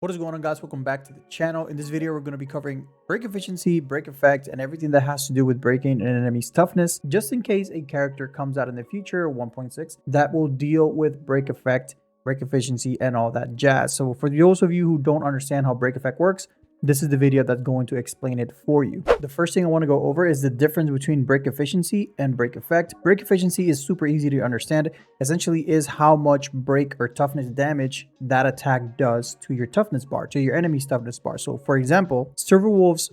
What is going on, guys? Welcome back to the channel. In this video, we're going to be covering break efficiency, break effect, and everything that has to do with breaking an enemy's toughness, just in case a character comes out in the future, 1.6, that will deal with break effect, break efficiency, and all that jazz. So for those of you who don't understand how break effect works, this is the video that's going to explain it for you. The first thing I want to go over is the difference between break efficiency and break effect. Break efficiency is super easy to understand. Essentially is how much break or toughness damage that attack does to your toughness bar, to your enemy's toughness bar. So for example, Silver Wolf's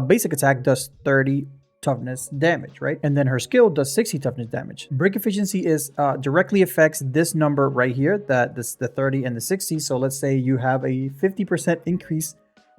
basic attack does 30 toughness damage, right? And then her skill does 60 toughness damage. Break efficiency is directly affects this number right here, the 30 and the 60. So let's say you have a 50% increase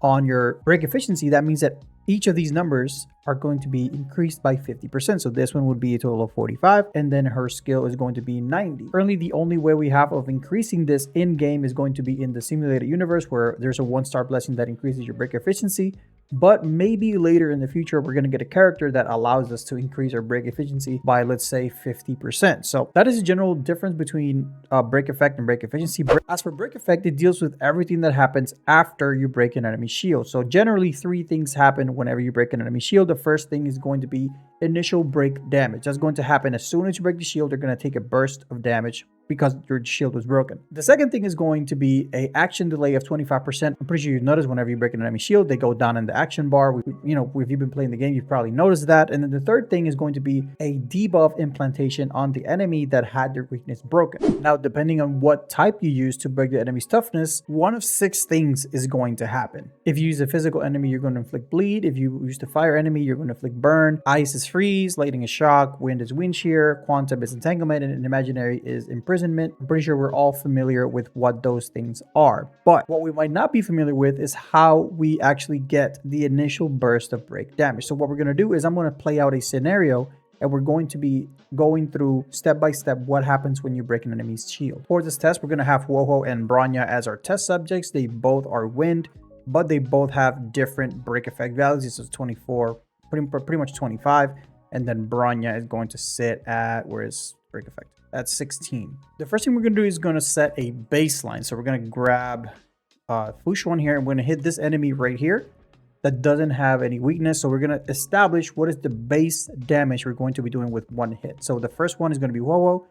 on your break efficiency. That means that each of these numbers are going to be increased by 50%. So this one would be a total of 45, and then her skill is going to be 90. Currently, the only way we have of increasing this in-game is going to be in the simulated universe, where there's a 1-star blessing that increases your break efficiency. But maybe later in the future, we're going to get a character that allows us to increase our break efficiency by, let's say, 50%. So that is a general difference between break effect and break efficiency. As for break effect, it deals with everything that happens after you break an enemy shield. So generally, 3 things happen whenever you break an enemy shield. The first thing is going to be initial break damage. That's going to happen as soon as you break the shield. You're going to take a burst of damage because your shield was broken. The second thing is going to be a action delay of 25%. I'm pretty sure you've noticed whenever you break an enemy shield, they go down in the action bar. If you've been playing the game, you've probably noticed that. And then the third thing is going to be a debuff implantation on the enemy that had their weakness broken. Now, depending on what type you use to break the enemy's toughness, one of 6 things is going to happen. If you use a physical enemy, you're going to inflict bleed. If you use the fire enemy, you're going to inflict burn. Ice is freeze, lightning is shock, wind is wind shear, quantum is entanglement, and imaginary is imprisonment. I'm pretty sure we're all familiar with what those things are. But what we might not be familiar with is how we actually get the initial burst of break damage. So what we're going to do is I'm going to play out a scenario, and we're going to be going through step by step what happens when you break an enemy's shield. For this test, we're going to have Woho and Bronya as our test subjects. They both are wind, but they both have different break effect values. This is 24, pretty much 25. And then Bronya is going to sit at, where is break effect? At 16. The first thing we're going to do is going to set a baseline. So we're going to grab Fushuan here, and we're going to hit this enemy right here that doesn't have any weakness. So we're going to establish what is the base damage we're going to be doing with one hit. So the first one is going to be Wowo,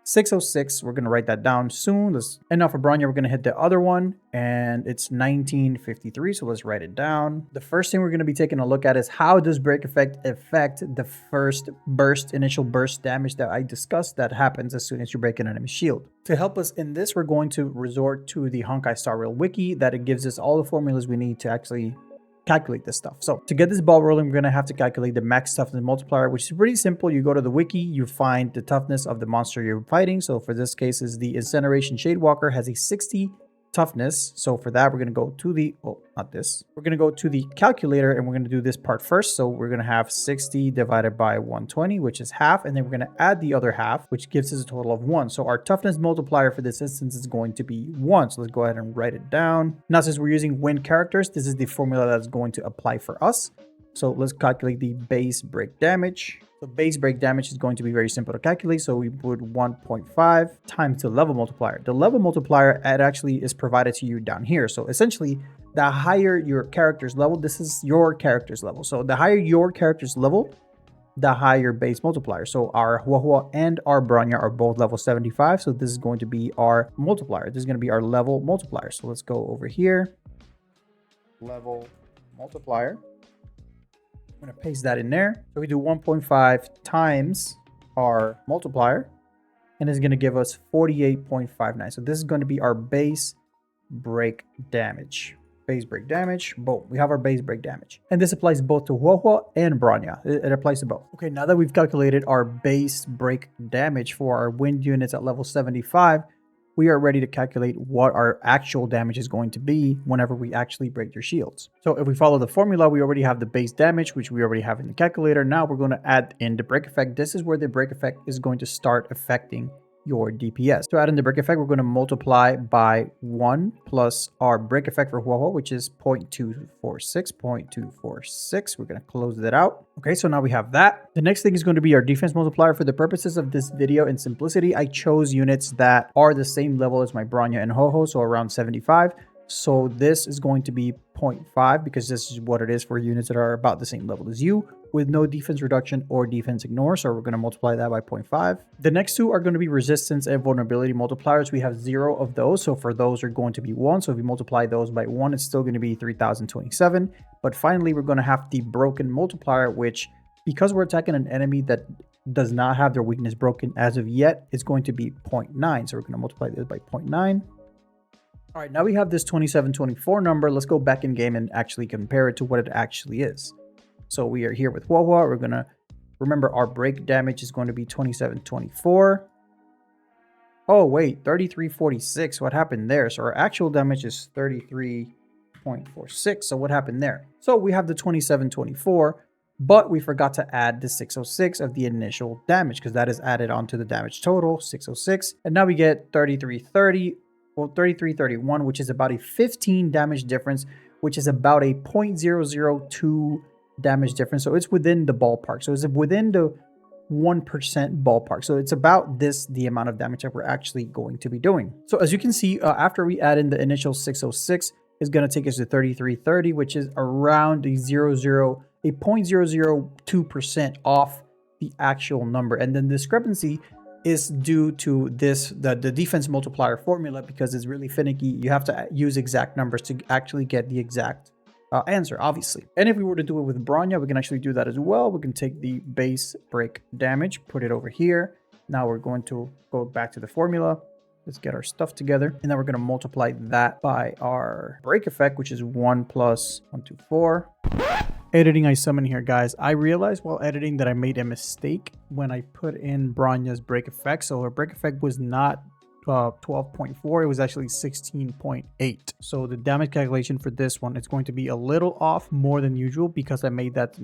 606. We're going to write that down soon. And now for Bronya, we're going to hit the other one, and it's 1953. So let's write it down. The first thing we're going to be taking a look at is how does break effect affect the first initial burst damage that I discussed that happens as soon as you break an enemy shield. To help us in this, we're going to resort to the Honkai Star Rail wiki that it gives us all the formulas we need to actually calculate this stuff. So to get this ball rolling, we're going to have to calculate the max toughness multiplier, which is pretty simple. You go to the wiki, you find the toughness of the monster you're fighting. So for this case, is the Incineration Shadewalker has a 60 toughness. So for that, we're going to go to the, we're going to go to the calculator, and we're going to do this part first. So we're going to have 60 divided by 120, which is half. And then we're going to add the other half, which gives us a total of 1. So our toughness multiplier for this instance is going to be 1. So let's go ahead and write it down. Now, since we're using wind characters, this is the formula that's going to apply for us. So let's calculate the base break damage. So base break damage is going to be very simple to calculate. So we put 1.5 times the level multiplier. The level multiplier, it actually is provided to you down here. So essentially, the higher your character's level, this is your character's level. So the higher your character's level, the higher base multiplier. So our Huahua and our Bronya are both level 75. So this is going to be our multiplier. This is going to be our level multiplier. So let's go over here. Level multiplier. I'm going to paste that in there. So we do 1.5 times our multiplier, and it's going to give us 48.59. So this is going to be our base break damage. Base break damage. Boom. We have our base break damage. And this applies both to Huohua and Bronya. It applies to both. Okay, now that we've calculated our base break damage for our wind units at level 75, we are ready to calculate what our actual damage is going to be whenever we actually break your shields. So if we follow the formula, we already have the base damage, which we already have in the calculator. Now we're going to add in the break effect. This is where the break effect is going to start affecting your DPS. To add in the break effect, we're going to multiply by 1 plus our break effect for Huoho, which is 0.246. We're going to close that out. Okay, so now we have that. The next thing is going to be our defense multiplier. For the purposes of this video and simplicity, I chose units that are the same level as my Bronya and Ho-Ho, so around 75. So this is going to be 0.5 because this is what it is for units that are about the same level as you with no defense reduction or defense ignore. So we're going to multiply that by 0.5. The next two are going to be resistance and vulnerability multipliers. We have 0 of those. So for those are going to be 1. So if you multiply those by 1, it's still going to be 3027. But finally, we're going to have the broken multiplier, which because we're attacking an enemy that does not have their weakness broken as of yet, it's going to be 0.9. So we're going to multiply this by 0.9. All right, now we have this 2724 number. Let's go back in game and actually compare it to what it actually is. So we are here with Wawa. We're going to remember our break damage is going to be 2724. Oh, wait, 3346. What happened there? So our actual damage is 33.46. So what happened there? So we have the 2724, but we forgot to add the 606 of the initial damage because that is added onto the damage total, 606. And now we get 3330. Well, 3331, which is about a 15 damage difference, which is about a 0.002 damage difference. So it's within the ballpark. So it's within the 1% ballpark. So it's about the amount of damage that we're actually going to be doing. So as you can see, after we add in the initial 606, it's going to take us to 3330, which is around a 0.002% off the actual number. And then discrepancy is due to the defense multiplier formula because it's really finicky. You have to use exact numbers to actually get the exact answer, obviously. And if we were to do it with Bronya, we can actually do that as well. We can take the base break damage, put it over here. Now we're going to go back to the formula. Let's get our stuff together. And then we're going to multiply that by our break effect, which is 1 plus 124. Editing I summon here, guys. I realized while editing that I made a mistake when I put in Bronya's break effect. So her break effect was not 12.4, it was actually 16.8. So the damage calculation for this one is going to be a little off more than usual because I made that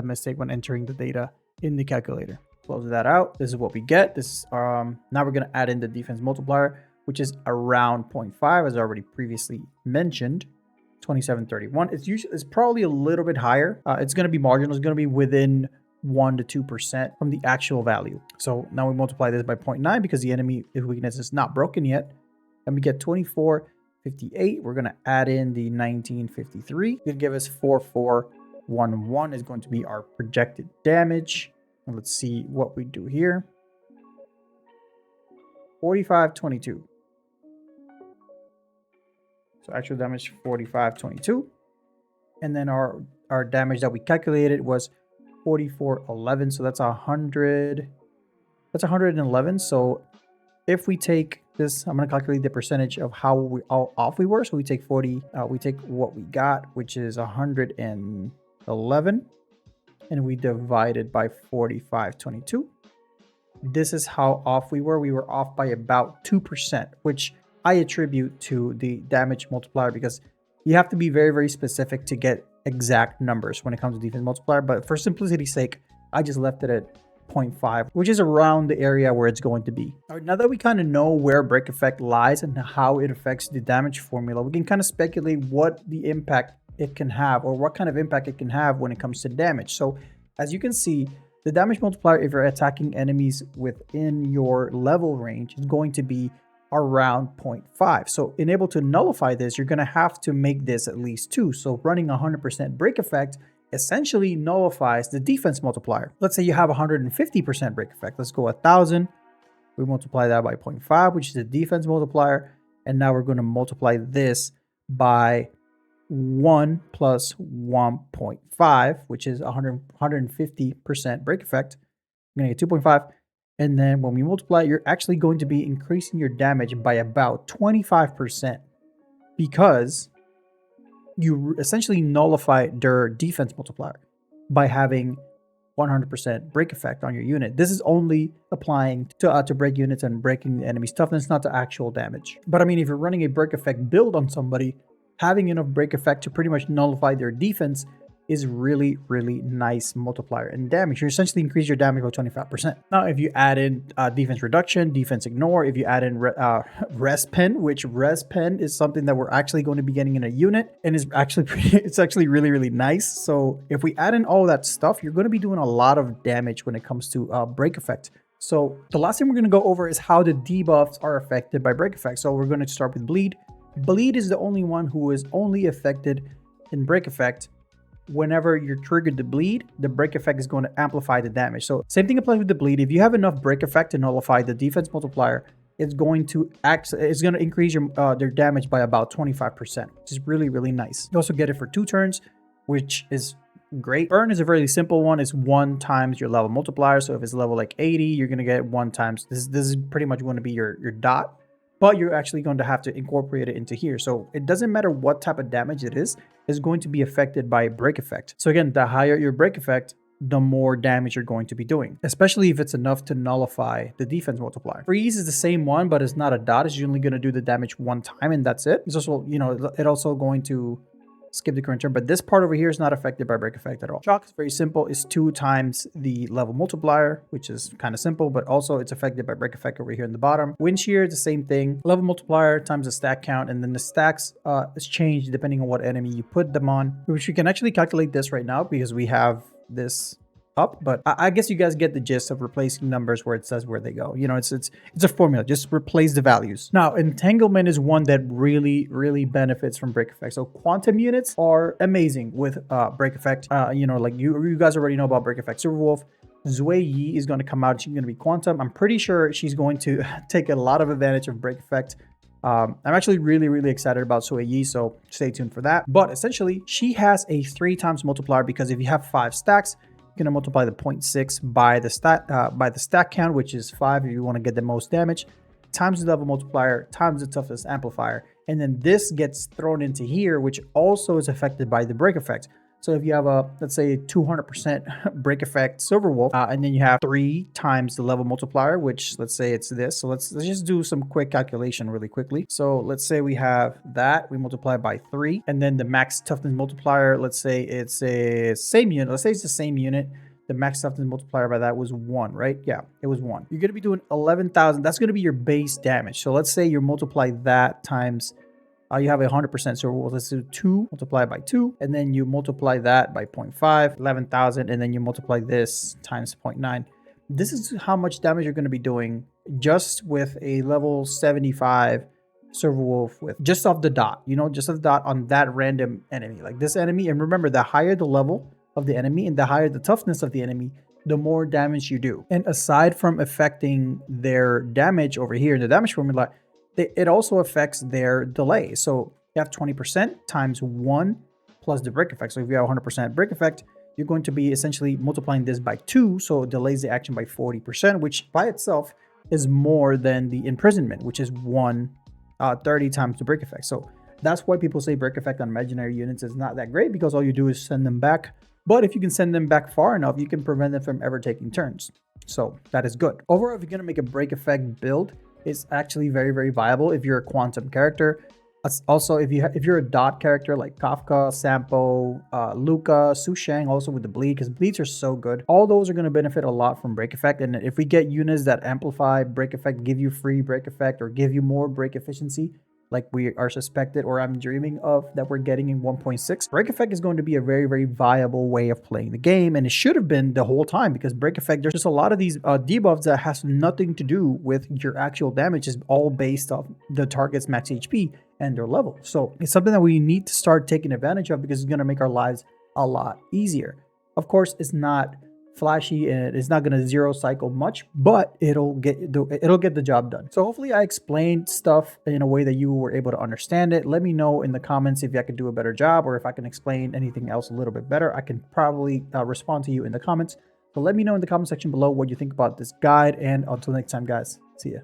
mistake when entering the data in the calculator. Close that out. This is what we get. This is now we're going to add in the defense multiplier, which is around 0.5 as I already previously mentioned. 2731. It's probably a little bit higher. It's going to be marginal. It's going to be within 1 to 2% from the actual value. So now we multiply this by 0.9 because the enemy weakness is not broken yet. And we get 2458. We're going to add in the 1953. It's going to give us 4411 is going to be our projected damage. And let's see what we do here. 4522. So actual damage 4522. And then our damage that we calculated was 4411. So that's 100. That's 111. So if we take this, I'm going to calculate the percentage of how off we were. So we take 40, we take what we got, which is 111. And we divide it by 4522. This is how off we were. We were off by about 2%, which I attribute to the damage multiplier because you have to be very, very specific to get exact numbers when it comes to defense multiplier. But for simplicity's sake, I just left it at 0.5, which is around the area where it's going to be. All right, now that we kind of know where break effect lies and how it affects the damage formula, we can kind of speculate what the impact it can have or what kind of impact it can have when it comes to damage. So as you can see, the damage multiplier, if you're attacking enemies within your level range, is going to be around 0.5. So in able to nullify this, you're going to have to make this at least 2. So running 100% break effect essentially nullifies the defense multiplier. Let's say you have 150% break effect. Let's go 1000. We multiply that by 0.5, which is the defense multiplier. And now we're going to multiply this by 1 plus 1.5, which is 150% break effect. I'm going to get 2.5. And then when we multiply, you're actually going to be increasing your damage by about 25% because you essentially nullify their defense multiplier by having 100% break effect on your unit. This is only applying to break units and breaking the enemy's toughness, not to actual damage. But I mean, if you're running a break effect build on somebody, having enough break effect to pretty much nullify their defense is really, really nice multiplier in damage. You essentially increase your damage by 25%. Now, if you add in defense reduction, defense ignore, if you add in res pen, which res pen is something that we're actually going to be getting in a unit and is actually it's actually really, really nice. So if we add in all that stuff, you're going to be doing a lot of damage when it comes to break effect. So the last thing we're going to go over is how the debuffs are affected by break effect. So we're going to start with bleed. Bleed is the only one who is only affected in break effect. Whenever you're triggered to bleed, the break effect is going to amplify the damage. So same thing applies with the bleed. If you have enough break effect to nullify the defense multiplier, it's going to increase their damage by about 25%, which is really, really nice. You also get it for 2 turns, which is great. Burn is a very simple one. It's 1 times your level multiplier. So if it's level like 80, you're going to get 1 times. This is pretty much going to be your dot, but you're actually going to have to incorporate it into here. So it doesn't matter what type of damage it is going to be affected by break effect. So again, the higher your break effect, the more damage you're going to be doing, especially if it's enough to nullify the defense multiplier. Freeze is the same one, but it's not a dot. It's only going to do the damage 1 time, and that's it. It's also, you know, it also going to skip the current turn, but this part over here is not affected by break effect at all. Shock is very simple. It's 2 times the level multiplier, which is kind of simple, but also it's affected by break effect over here in the bottom. Wind shear is the same thing. Level multiplier times the stack count, and then the stacks is changed depending on what enemy you put them on, which we can actually calculate this right now because we have this up, but I guess you guys get the gist of replacing numbers where it says where they go. You know, it's a formula. Just replace the values. Now, entanglement is one that really benefits from break effect. So quantum units are amazing with break effect. You know, like you guys already know about break effect. Silverwolf, Zui Yi is going to come out. She's going to be quantum. I'm pretty sure she's going to take a lot of advantage of break effect. I'm actually really excited about Sui Yi, so stay tuned for that. But essentially, she has a 3 times multiplier because if you have 5 stacks, you're gonna multiply the 0.6 by the stack count, which is 5 if you want to get the most damage, times the level multiplier, times the toughness amplifier, and then this gets thrown into here, which also is affected by the break effect. So if you have a, let's say, 200% break effect Silverwolf, and then you have 3 times the level multiplier, which let's say it's this. So let's just do some quick calculation really quickly. So let's say we have that, we multiply by 3, and then the max toughness multiplier, let's say it's a same unit. Let's say it's the same unit. The max toughness multiplier by that was 1, right? Yeah, it was 1. You're going to be doing 11,000. That's going to be your base damage. So let's say you multiply that times you have 100%, so let's do 2 multiplied by 2, and then you multiply that by 0.5, 11,000, and then you multiply this times 0.9. This is how much damage you're going to be doing just with a level 75 Silverwolf with just off the dot, you know, just off the dot on that random enemy. Like this enemy, and remember, the higher the level of the enemy and the higher the toughness of the enemy, the more damage you do. And aside from affecting their damage over here in the damage formula, it also affects their delay. So you have 20% times 1 plus the break effect. So if you have 100% break effect, you're going to be essentially multiplying this by 2. So it delays the action by 40%, which by itself is more than the imprisonment, which is 30 times the break effect. So that's why people say break effect on imaginary units is not that great, because all you do is send them back. But if you can send them back far enough, you can prevent them from ever taking turns. So that is good. Overall, if you're going to make a break effect build, it's actually very viable if you're a quantum character. Also, if you're a dot character like Kafka, Sampo, Luca, Su Shang, also with the bleed, because bleeds are so good. All those are going to benefit a lot from break effect. And if we get units that amplify break effect, give you free break effect, or give you more break efficiency, like we are suspected, or I'm dreaming of, that we're getting in 1.6, break effect is going to be a very viable way of playing the game, and it should have been the whole time, because break effect, there's just a lot of these debuffs that has nothing to do with your actual damage. It's all based off the target's max HP and their level. So it's something that we need to start taking advantage of, because it's going to make our lives a lot easier. Of course, it's not flashy and it's not going to zero cycle much, but it'll get the job done. So hopefully I explained stuff in a way that you were able to understand it. Let me know in the comments if I could do a better job, or if I can explain anything else a little bit better. I can probably respond to you in the comments. So let me know in the comment section below what you think about this guide, and until next time, guys, see ya.